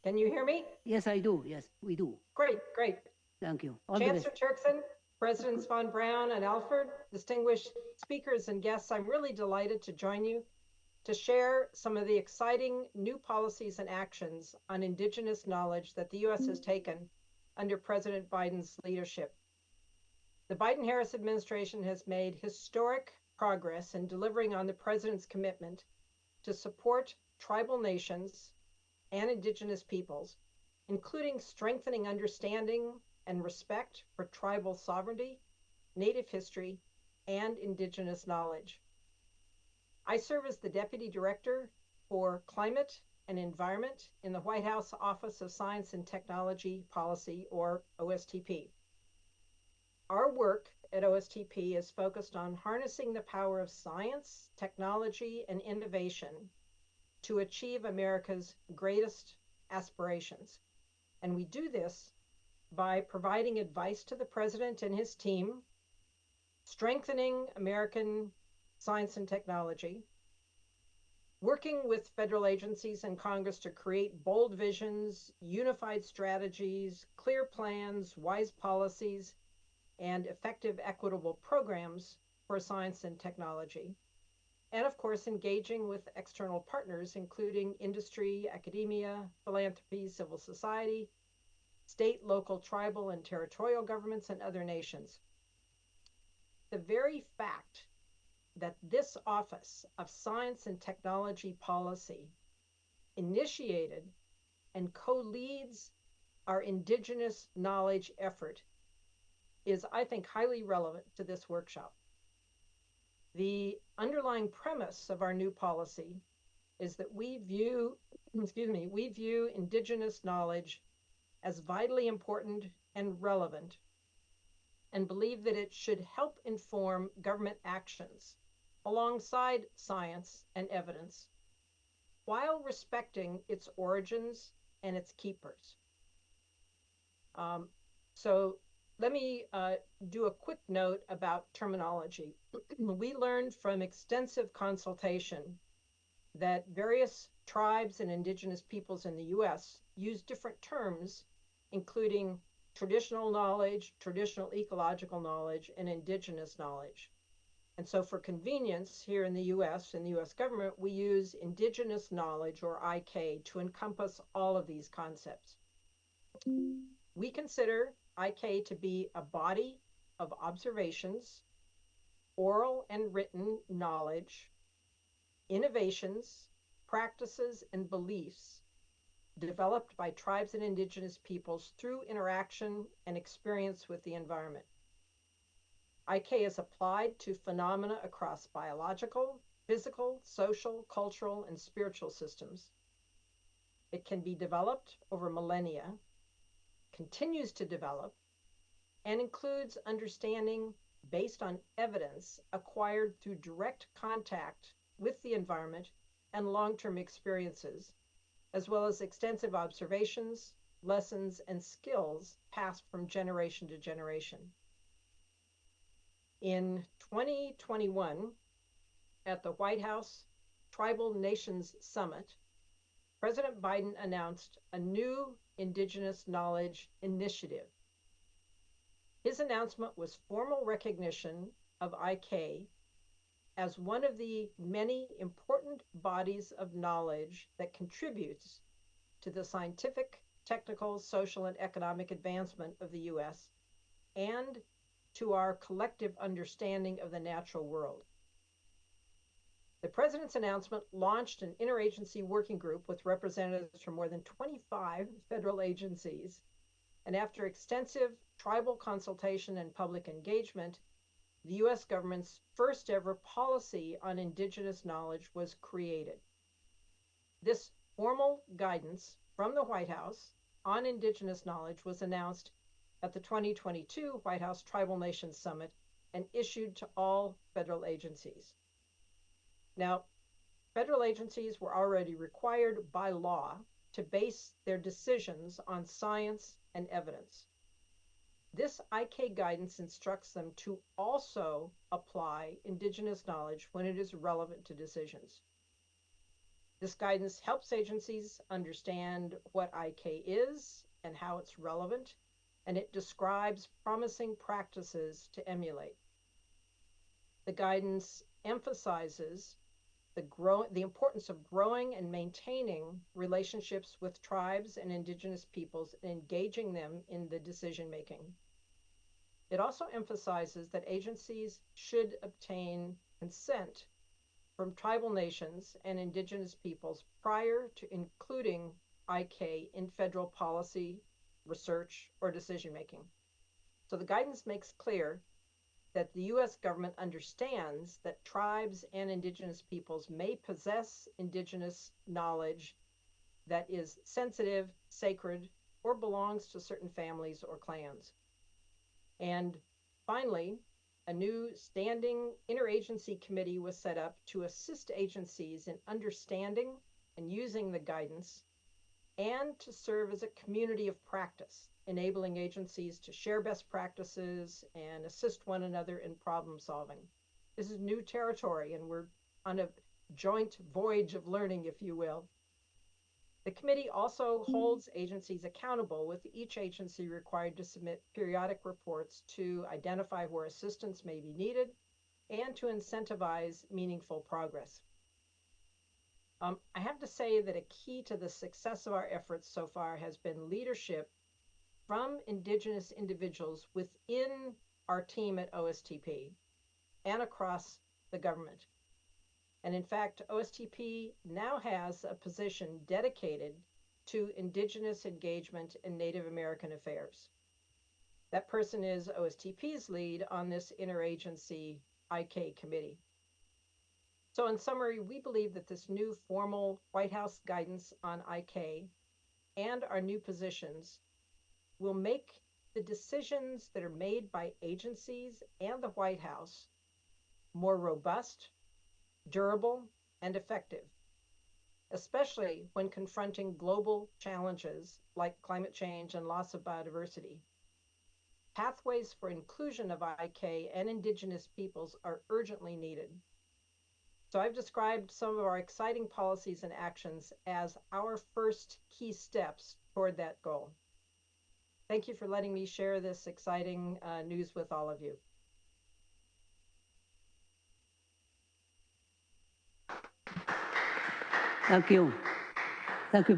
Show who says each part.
Speaker 1: Can you hear me?
Speaker 2: Yes, I do. Yes, we do.
Speaker 1: Great, great.
Speaker 2: Thank you. All the best.
Speaker 1: Chancellor Turkson, Presidents von Braun and Alford, distinguished speakers and guests, I'm really delighted to join you to share some of the exciting new policies and actions on Indigenous knowledge that the U.S. has taken under President Biden's leadership. The Biden-Harris administration has made historic progress in delivering on the president's commitment to support tribal nations and Indigenous peoples, including strengthening understanding and respect for tribal sovereignty, Native history, and Indigenous knowledge. I serve as the Deputy Director for Climate and Environment in the White House Office of Science and Technology Policy, or OSTP. Our work at OSTP is focused on harnessing the power of science, technology, and innovation to achieve America's greatest aspirations. And we do this by providing advice to the president and his team, strengthening American science and technology, working with federal agencies and Congress to create bold visions, unified strategies, clear plans, wise policies, and effective, equitable programs for science and technology. And of course, engaging with external partners, including industry, academia, philanthropy, civil society, state, local, tribal, and territorial governments, and other nations. The very fact that this Office of Science and Technology Policy initiated and co-leads our Indigenous knowledge effort is, I think, highly relevant to this workshop. The underlying premise of our new policy is that we view Indigenous knowledge as vitally important and relevant, and believe that it should help inform government actions alongside science and evidence, while respecting its origins and its keepers. So let me do a quick note about terminology. We learned from extensive consultation that various tribes and Indigenous peoples in the U.S. use different terms, including traditional knowledge, traditional ecological knowledge, and Indigenous knowledge. And so for convenience here in the U.S., in the U.S. government, we use Indigenous knowledge, or IK, to encompass all of these concepts. We consider IK to be a body of observations, oral and written knowledge, innovations, practices, and beliefs developed by tribes and Indigenous peoples through interaction and experience with the environment. IK is applied to phenomena across biological, physical, social, cultural, and spiritual systems. It can be developed over millennia, continues to develop, and includes understanding based on evidence acquired through direct contact with the environment and long-term experiences, as well as extensive observations, lessons, and skills passed from generation to generation. In 2021, at the White House Tribal Nations Summit, President Biden announced a new Indigenous Knowledge Initiative. His announcement was formal recognition of IK as one of the many important bodies of knowledge that contributes to the scientific, technical, social, and economic advancement of the U.S. and to our collective understanding of the natural world. The president's announcement launched an interagency working group with representatives from more than 25 federal agencies, and after extensive tribal consultation and public engagement, the U.S. government's first ever policy on Indigenous knowledge was created. This formal guidance from the White House on Indigenous knowledge was announced at the 2022 White House Tribal Nations Summit and issued to all federal agencies. Now, federal agencies were already required by law to base their decisions on science and evidence. This IK guidance instructs them to also apply Indigenous knowledge when it is relevant to decisions. This guidance helps agencies understand what IK is and how it's relevant, and it describes promising practices to emulate. The guidance emphasizes the importance of growing and maintaining relationships with tribes and indigenous peoples and engaging them in the decision making. It also emphasizes that agencies should obtain consent from tribal nations and indigenous peoples prior to including IK in federal policy, research, or decision making. So the guidance makes clear that the US government understands that tribes and indigenous peoples may possess indigenous knowledge that is sensitive, sacred, or belongs to certain families or clans. And finally, a new standing interagency committee was set up to assist agencies in understanding and using the guidance and to serve as a community of practice, enabling agencies to share best practices and assist one another in problem solving. This is new territory, and we're on a joint voyage of learning, if you will. The committee also holds agencies accountable, with each agency required to submit periodic reports to identify where assistance may be needed and to incentivize meaningful progress. I have to say that a key to the success of our efforts so far has been leadership from Indigenous individuals within our team at OSTP and across the government. And in fact, OSTP now has a position dedicated to Indigenous engagement and Native American affairs. That person is OSTP's lead on this interagency IK committee. So in summary, we believe that this new formal White House guidance on IK and our new positions will make the decisions that are made by agencies and the White House more robust, durable, and effective, especially when confronting global challenges like climate change and loss of biodiversity. Pathways for inclusion of IK and Indigenous peoples are urgently needed. So I've described some of our exciting policies and actions as our first key steps toward that goal. Thank you for letting me share this exciting news with all of you.
Speaker 2: Thank you. Thank you.